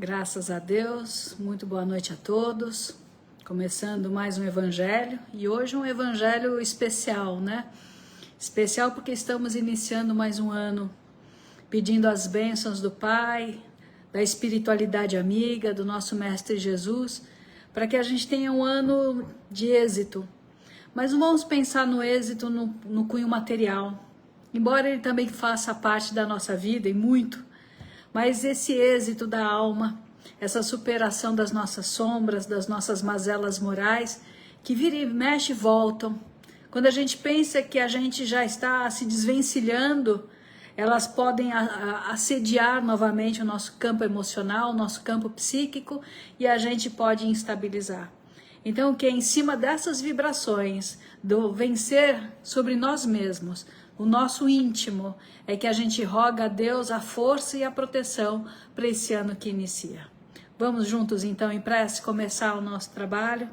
Graças a Deus, muito boa noite a todos. Começando mais um evangelho e hoje um evangelho especial, né? Especial porque estamos iniciando mais um ano, pedindo as bênçãos do Pai, da espiritualidade amiga, do nosso Mestre Jesus, para que a gente tenha um ano de êxito. Mas não vamos pensar no êxito no cunho material, embora ele também faça parte da nossa vida e muito. Mas esse êxito da alma, essa superação das nossas sombras, das nossas mazelas morais, que vira e mexe e voltam. Quando a gente pensa que a gente já está se desvencilhando, elas podem assediar novamente o nosso campo emocional, o nosso campo psíquico, e a gente pode instabilizar. Então, que é em cima dessas vibrações, do vencer sobre nós mesmos, o nosso íntimo, é que a gente roga a Deus a força e a proteção para esse ano que inicia. Vamos juntos então em prece começar o nosso trabalho?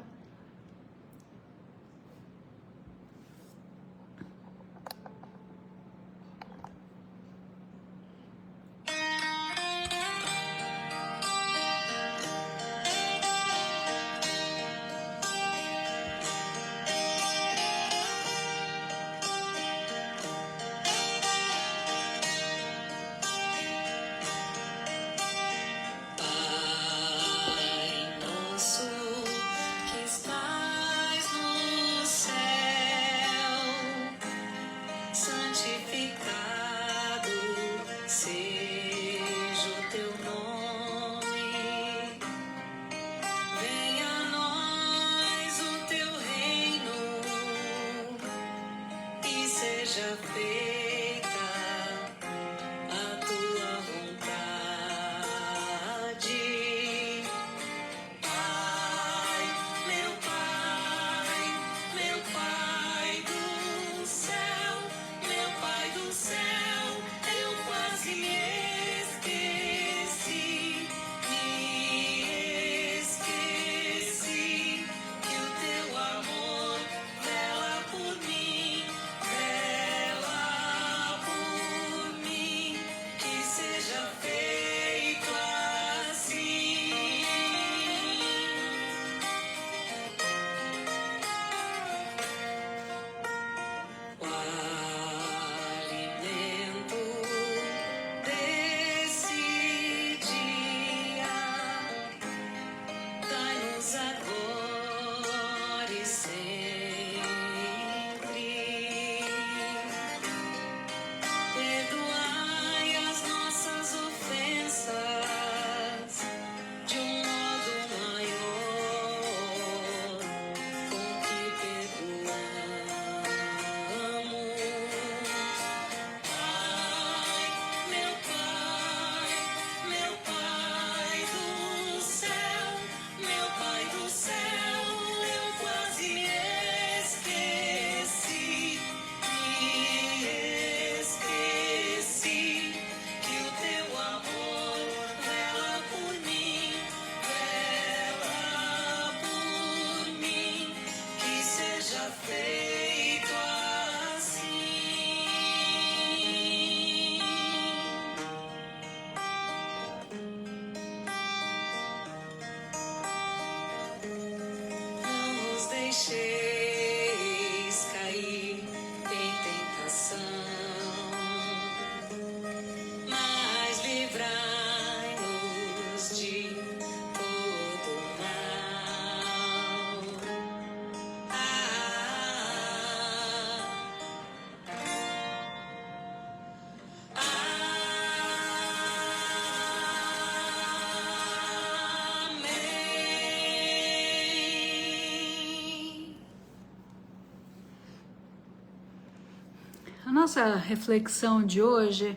A nossa reflexão de hoje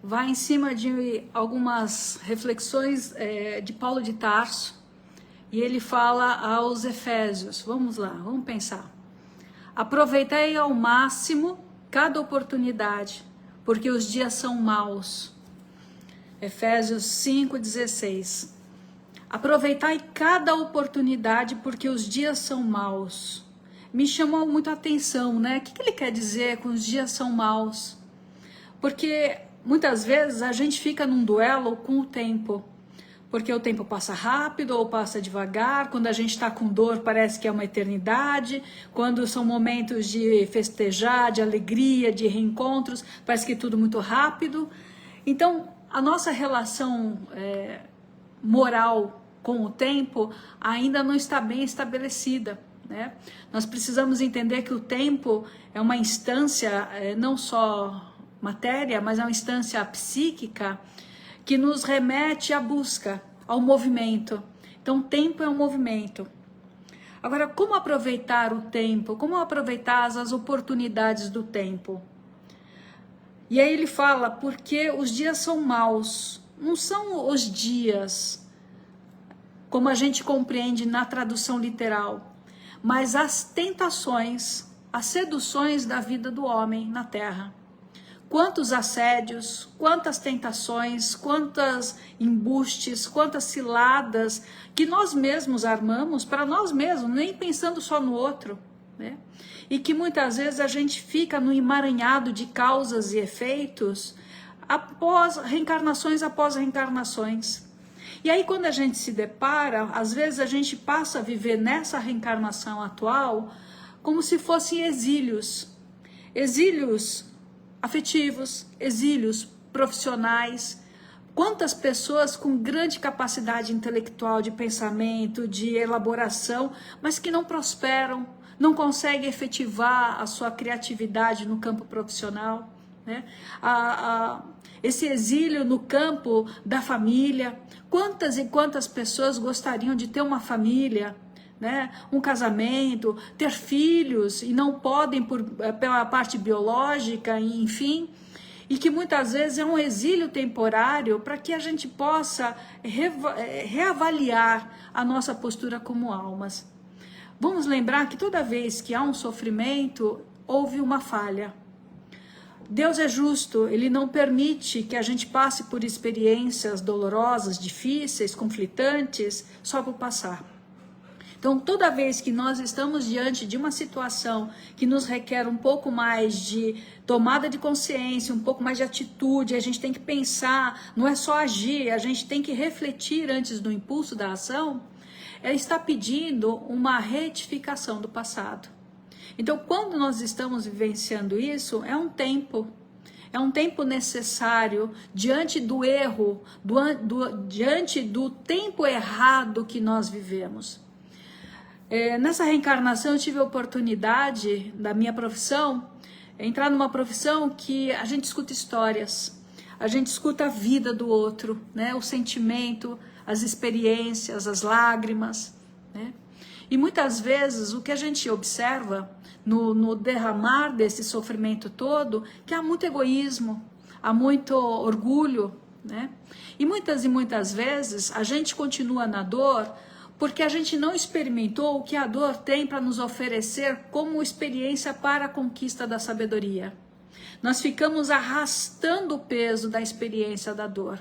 vai em cima de algumas reflexões de Paulo de Tarso, e ele fala aos Efésios. Vamos lá, vamos pensar. Aproveitai ao máximo cada oportunidade, porque os dias são maus. Efésios 5,16. Aproveitai cada oportunidade, porque os dias são maus. Me chamou muito a atenção, né? O que ele quer dizer com os dias são maus? Porque muitas vezes a gente fica num duelo com o tempo. porque o tempo passa rápido ou passa devagar. Quando a gente está com dor, parece que é uma eternidade. Quando são momentos de festejar, de alegria, de reencontros, parece que é tudo muito rápido. Então, a nossa relação moral com o tempo ainda não está bem estabelecida, né? Nós precisamos entender que o tempo é uma instância, não só matéria, mas é uma instância psíquica que nos remete à busca, ao movimento. Então, o tempo é um movimento. Agora, como aproveitar o tempo? Como aproveitar as oportunidades do tempo? E aí ele fala, porque os dias são maus. Não são os dias como a gente compreende na tradução literal, mas as tentações, as seduções da vida do homem na terra. Quantos assédios, quantas tentações, quantas embustes, quantas ciladas que nós mesmos armamos para nós mesmos, nem pensando só no outro, né? E que muitas vezes a gente fica no emaranhado de causas e efeitos após reencarnações. E aí quando a gente se depara, às vezes a gente passa a viver nessa reencarnação atual como se fossem exílios afetivos, exílios profissionais. Quantas pessoas com grande capacidade intelectual, de pensamento, de elaboração, mas que não prosperam, não conseguem efetivar a sua criatividade no campo profissional, né? Esse exílio no campo da família. Quantas e quantas pessoas gostariam de ter uma família, né? Um casamento, ter filhos e não podem pela parte biológica, enfim, e que muitas vezes é um exílio temporário para que a gente possa reavaliar a nossa postura como almas. Vamos lembrar que toda vez que há um sofrimento, houve uma falha. Deus é justo, Ele não permite que a gente passe por experiências dolorosas, difíceis, conflitantes, só por passar. Então, toda vez que nós estamos diante de uma situação que nos requer um pouco mais de tomada de consciência, um pouco mais de atitude, a gente tem que pensar, não é só agir, a gente tem que refletir antes do impulso da ação, está pedindo uma retificação do passado. Então, quando nós estamos vivenciando isso, é um tempo necessário diante do erro, diante do tempo errado que nós vivemos. Nessa reencarnação eu tive a oportunidade da minha profissão, entrar numa profissão que a gente escuta histórias, a gente escuta a vida do outro, né? O sentimento, as experiências, as lágrimas, né? E muitas vezes o que a gente observa no derramar desse sofrimento todo, que há muito egoísmo, há muito orgulho, né? E muitas vezes a gente continua na dor porque a gente não experimentou o que a dor tem para nos oferecer como experiência para a conquista da sabedoria. Nós ficamos arrastando o peso da experiência da dor,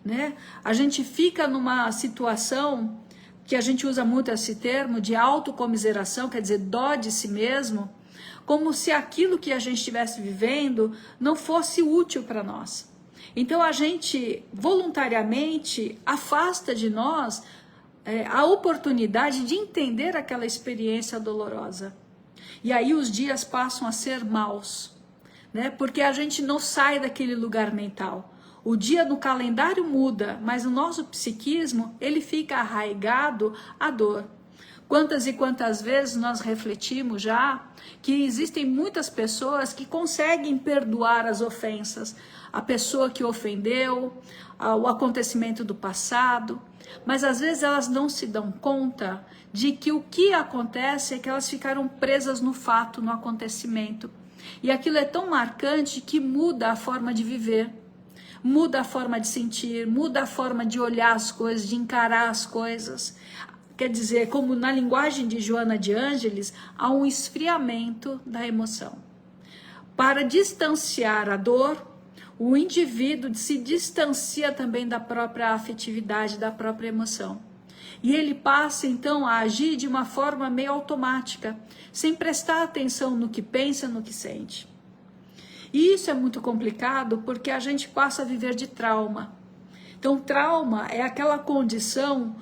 né? A gente fica numa situação que a gente usa muito esse termo de autocomiseração, quer dizer, dó de si mesmo, como se aquilo que a gente estivesse vivendo não fosse útil para nós. Então a gente voluntariamente afasta de nós a oportunidade de entender aquela experiência dolorosa. E aí os dias passam a ser maus, né? Porque a gente não sai daquele lugar mental. O dia no calendário muda, mas o nosso psiquismo, ele fica arraigado à dor. Quantas e quantas vezes nós refletimos já que existem muitas pessoas que conseguem perdoar as ofensas, a pessoa que ofendeu, o acontecimento do passado, mas às vezes elas não se dão conta de que o que acontece é que elas ficaram presas no fato, no acontecimento. E aquilo é tão marcante que muda a forma de viver, muda a forma de sentir, muda a forma de olhar as coisas, de encarar as coisas. Quer dizer, como na linguagem de Joana de Ângeles, há um esfriamento da emoção. Para distanciar a dor, o indivíduo se distancia também da própria afetividade, da própria emoção. E ele passa então a agir de uma forma meio automática, sem prestar atenção no que pensa, no que sente. E isso é muito complicado porque a gente passa a viver de trauma. Então, trauma é aquela condição,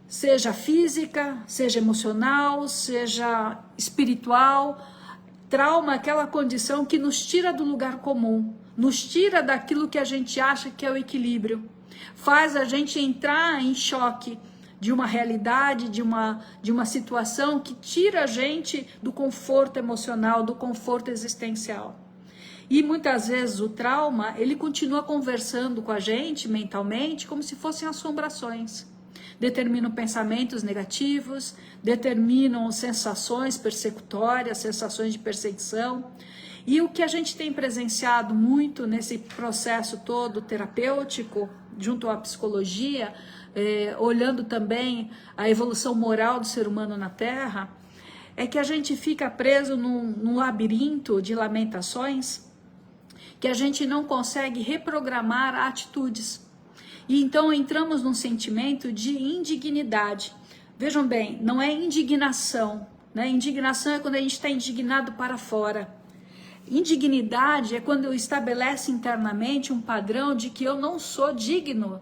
seja física, seja emocional, seja espiritual. Trauma é aquela condição que nos tira do lugar comum, nos tira daquilo que a gente acha que é o equilíbrio, faz a gente entrar em choque de uma realidade, de uma situação que tira a gente do conforto emocional, do conforto existencial. E muitas vezes o trauma, ele continua conversando com a gente mentalmente como se fossem assombrações. Determinam pensamentos negativos, determinam sensações persecutórias, sensações de perseguição. E o que a gente tem presenciado muito nesse processo todo terapêutico, junto à psicologia, olhando também a evolução moral do ser humano na Terra, é que a gente fica preso num labirinto de lamentações, que a gente não consegue reprogramar atitudes. E então entramos num sentimento de indignidade. Vejam bem, não é indignação, né? Indignação é quando a gente está indignado para fora. Indignidade é quando estabelece internamente um padrão de que eu não sou digno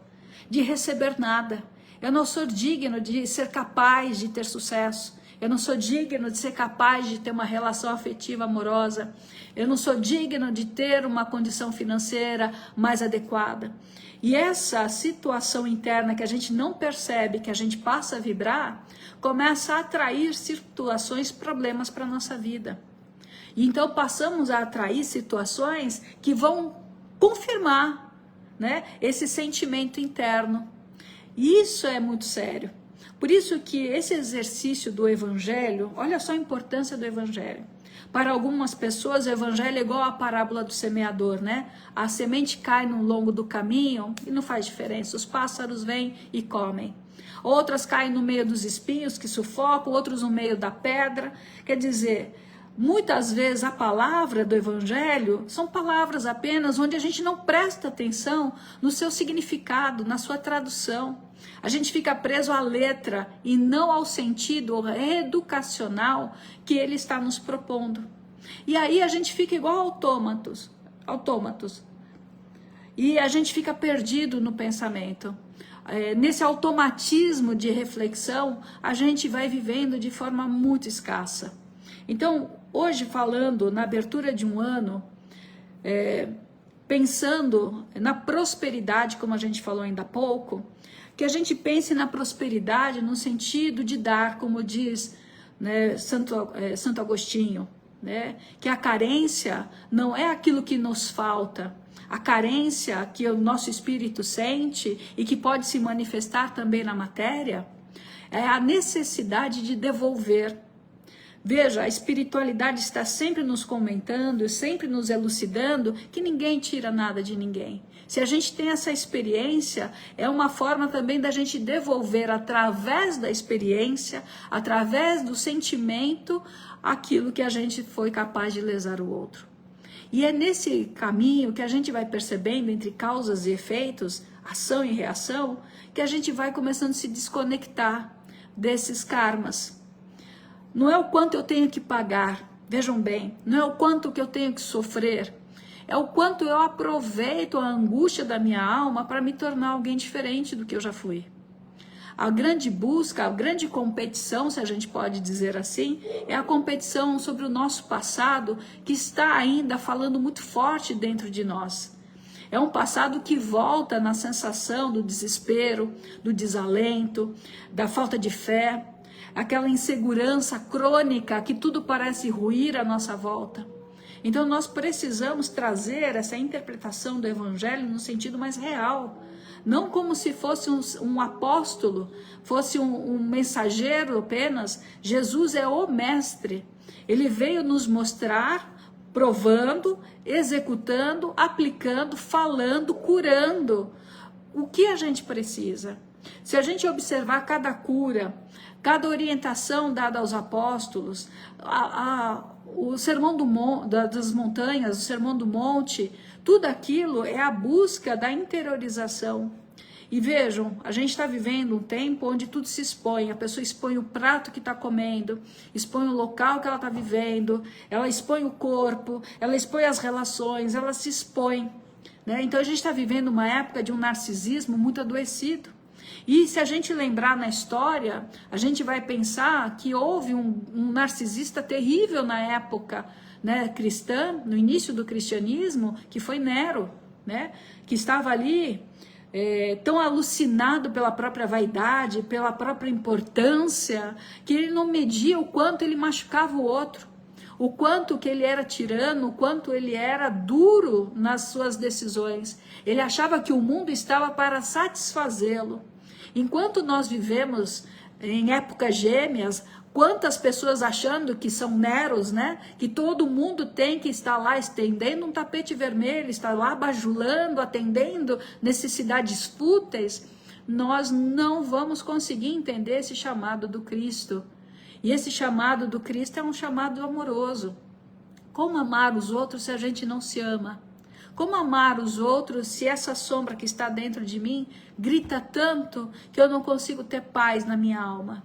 de receber nada. Eu não sou digno de ser capaz de ter sucesso. Eu não sou digno de ser capaz de ter uma relação afetiva amorosa. Eu não sou digno de ter uma condição financeira mais adequada. E essa situação interna que a gente não percebe, que a gente passa a vibrar, começa a atrair situações, problemas para a nossa vida. E então passamos a atrair situações que vão confirmar, né, esse sentimento interno. E isso é muito sério. Por isso que esse exercício do evangelho, olha só a importância do evangelho. Para algumas pessoas, o evangelho é igual a parábola do semeador, né? A semente cai no longo do caminho e não faz diferença. Os pássaros vêm e comem. Outras caem no meio dos espinhos que sufocam, outros no meio da pedra. Quer dizer, muitas vezes a palavra do evangelho são palavras apenas onde a gente não presta atenção no seu significado, na sua tradução. A gente fica preso à letra e não ao sentido educacional que ele está nos propondo. E aí a gente fica igual autômatos. E a gente fica perdido no pensamento. Nesse automatismo de reflexão, a gente vai vivendo de forma muito escassa. Então, hoje falando na abertura de um ano, pensando na prosperidade, como a gente falou ainda há pouco, que a gente pense na prosperidade no sentido de dar, como diz, né, Santo Agostinho, né, que a carência não é aquilo que nos falta, a carência que o nosso espírito sente e que pode se manifestar também na matéria, é a necessidade de devolver. Veja, a espiritualidade está sempre nos comentando, sempre nos elucidando que ninguém tira nada de ninguém. Se a gente tem essa experiência, é uma forma também da gente devolver através da experiência, através do sentimento, aquilo que a gente foi capaz de lesar o outro. E é nesse caminho que a gente vai percebendo entre causas e efeitos, ação e reação, que a gente vai começando a se desconectar desses karmas. Não é o quanto eu tenho que pagar, vejam bem, não é o quanto que eu tenho que sofrer, é o quanto eu aproveito a angústia da minha alma para me tornar alguém diferente do que eu já fui. A grande busca, a grande competição, se a gente pode dizer assim, é a competição sobre o nosso passado que está ainda falando muito forte dentro de nós. É um passado que volta na sensação do desespero, do desalento, da falta de fé, aquela insegurança crônica que tudo parece ruir à nossa volta. Então nós precisamos trazer essa interpretação do evangelho no sentido mais real, não como se fosse um apóstolo, fosse um mensageiro apenas. Jesus é o mestre, ele veio nos mostrar, provando, executando, aplicando, falando, curando o que a gente precisa. Se a gente observar cada cura, cada orientação dada aos apóstolos, o sermão das montanhas, o sermão do monte, tudo aquilo é a busca da interiorização. E vejam, a gente está vivendo um tempo onde tudo se expõe, a pessoa expõe o prato que está comendo, expõe o local que ela está vivendo, ela expõe o corpo, ela expõe as relações, ela se expõe. né? Então a gente está vivendo uma época de um narcisismo muito adoecido. E se a gente lembrar na história, a gente vai pensar que houve um narcisista terrível na época, né, cristã, no início do cristianismo, que foi Nero, né, que estava ali tão alucinado pela própria vaidade, pela própria importância, que ele não media o quanto ele machucava o outro, o quanto que ele era tirano, o quanto ele era duro nas suas decisões. Ele achava que o mundo estava para satisfazê-lo. Enquanto nós vivemos em épocas gêmeas, quantas pessoas achando que são Neros, né? Que todo mundo tem que estar lá estendendo um tapete vermelho, estar lá bajulando, atendendo necessidades fúteis, nós não vamos conseguir entender esse chamado do Cristo. E esse chamado do Cristo é um chamado amoroso. Como amar os outros se a gente não se ama? Como amar os outros se essa sombra que está dentro de mim grita tanto que eu não consigo ter paz na minha alma?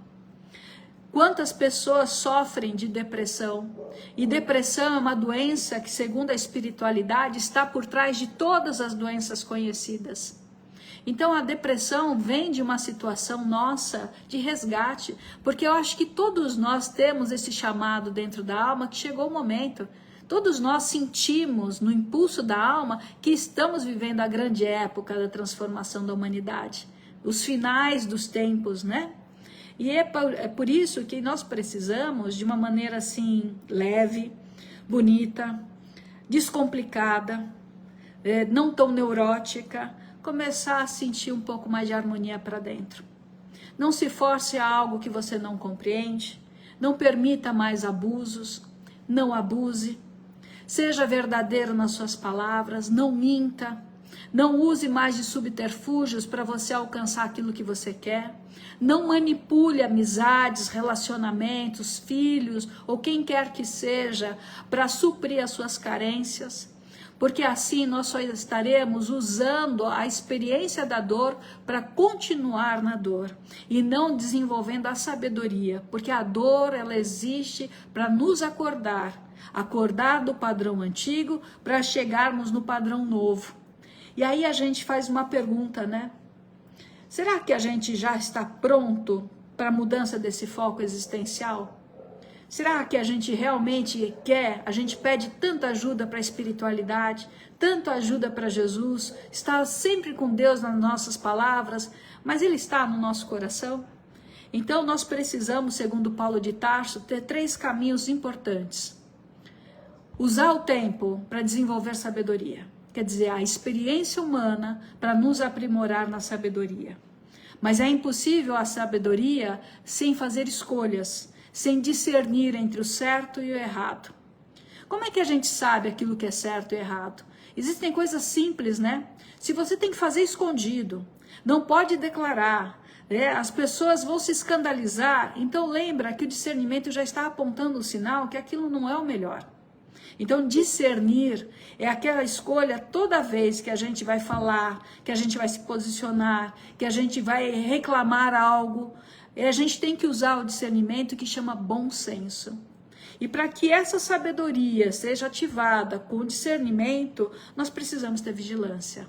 Quantas pessoas sofrem de depressão? E depressão é uma doença que, segundo a espiritualidade, está por trás de todas as doenças conhecidas. Então a depressão vem de uma situação nossa de resgate, porque eu acho que todos nós temos esse chamado dentro da alma que chegou o momento. Todos nós sentimos no impulso da alma que estamos vivendo a grande época da transformação da humanidade, os finais dos tempos, né? E é por isso que nós precisamos, de uma maneira assim, leve, bonita, descomplicada, não tão neurótica, começar a sentir um pouco mais de harmonia para dentro. Não se force a algo que você não compreende, não permita mais abusos, não abuse. Seja verdadeiro nas suas palavras, não minta, não use mais de subterfúgios para você alcançar aquilo que você quer, não manipule amizades, relacionamentos, filhos ou quem quer que seja para suprir as suas carências, porque assim nós só estaremos usando a experiência da dor para continuar na dor e não desenvolvendo a sabedoria, porque a dor ela existe para nos acordar do padrão antigo para chegarmos no padrão novo. E aí a gente faz uma pergunta, né? Será que a gente já está pronto para a mudança desse foco existencial? Será que a gente realmente quer? A gente pede tanta ajuda para a espiritualidade, tanta ajuda para Jesus, está sempre com Deus nas nossas palavras, mas Ele está no nosso coração? Então nós precisamos, segundo Paulo de Tarso, ter 3 caminhos importantes. Usar o tempo para desenvolver sabedoria, quer dizer, a experiência humana para nos aprimorar na sabedoria. Mas é impossível a sabedoria sem fazer escolhas, sem discernir entre o certo e o errado. Como é que a gente sabe aquilo que é certo e errado? Existem coisas simples, né? Se você tem que fazer escondido, não pode declarar, as pessoas vão se escandalizar, então lembra que o discernimento já está apontando o sinal que aquilo não é o melhor. Então discernir é aquela escolha toda vez que a gente vai falar, que a gente vai se posicionar, que a gente vai reclamar algo, a gente tem que usar o discernimento que chama bom senso. E para que essa sabedoria seja ativada com o discernimento, nós precisamos ter vigilância.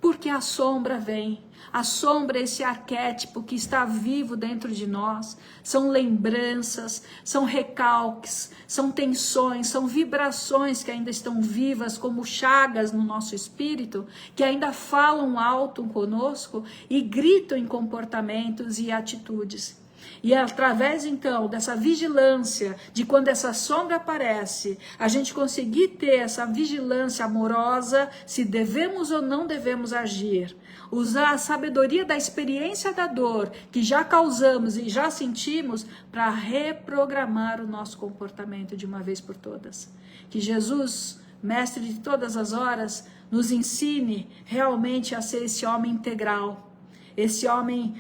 Porque a sombra vem, a sombra é esse arquétipo que está vivo dentro de nós, são lembranças, são recalques, são tensões, são vibrações que ainda estão vivas como chagas no nosso espírito, que ainda falam alto conosco e gritam em comportamentos e atitudes. E através então dessa vigilância, de quando essa sombra aparece, a gente conseguir ter essa vigilância amorosa, se devemos ou não devemos agir. Usar a sabedoria da experiência da dor que já causamos e já sentimos para reprogramar o nosso comportamento de uma vez por todas. Que Jesus, mestre de todas as horas, nos ensine realmente a ser esse homem integral. Esse homem,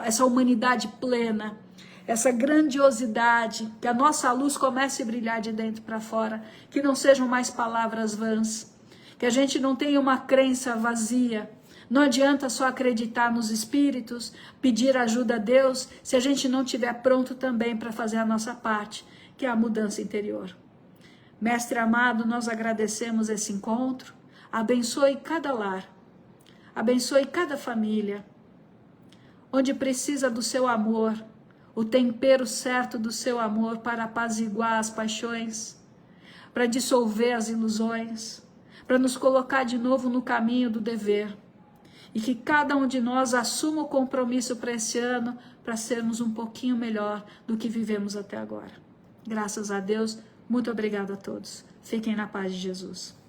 essa humanidade plena, essa grandiosidade, que a nossa luz comece a brilhar de dentro para fora, que não sejam mais palavras vãs, que a gente não tenha uma crença vazia. Não adianta só acreditar nos espíritos, pedir ajuda a Deus, se a gente não estiver pronto também para fazer a nossa parte, que é a mudança interior. Mestre amado, nós agradecemos esse encontro, Abençoe cada lar, abençoe cada família, onde precisa do seu amor, o tempero certo do seu amor para apaziguar as paixões, para dissolver as ilusões, para nos colocar de novo no caminho do dever. E que cada um de nós assuma o compromisso para esse ano, para sermos um pouquinho melhor do que vivemos até agora. Graças a Deus, muito obrigada a todos. Fiquem na paz de Jesus.